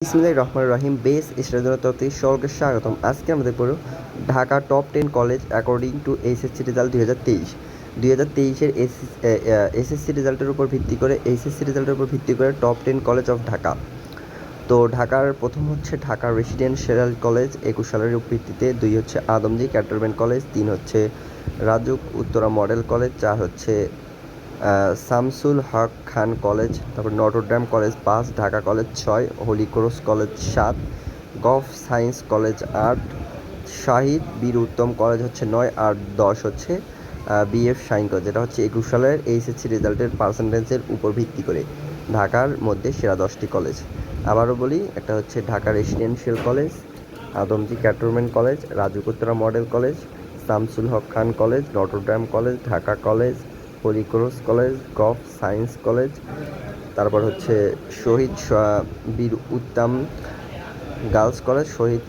বিসমিল্লাহির রহমানির রহিম। বেস স্টাডির তরফ থেকে সকলকে স্বাগতম। আজকে আমাদের পড়ো Dhaka top 10 college according to SSC result 2023। 2023-এর এসএসসি রেজাল্টের উপর ভিত্তি করে টপ 10 কলেজ অফ ঢাকা। তো ঢাকার প্রথম হচ্ছে ঢাকা রেসিডেন্সিয়াল কলেজ 21 সালের ভিত্তিতে, 2 হচ্ছে আদমজী ক্যান্টনমেন্ট কলেজ, 3 হচ্ছে রাজুক উত্তরা মডেল কলেজ, 4 হচ্ছে শামসুল হক খান কলেজ, তারপর Notre Dame college 5, Dhaka college 6, Holy Cross college 7, gov science college 8, Shahid Bir Uttam college হচ্ছে 9, আর 10 হচ্ছে বিএফ শাইন কলেজ। যেটা হচ্ছে 21 সালের এইচএসসি রেজাল্টের পার্সেন্টেজের উপর ভিত্তি করে ঢাকার মধ্যে সেরা 10টি কলেজ। আবারও বলি, একটা হচ্ছে Dhaka Residential College, Adamjee Cantonment College, Rajuk Uttara Model College, Shamsul Haque Khan College, Notre Dame College, Dhaka College, Holy Cross College, Gov science College, তারপর হচ্ছে শহীদ বীর উত্তম গার্লস কলেজ, শহীদ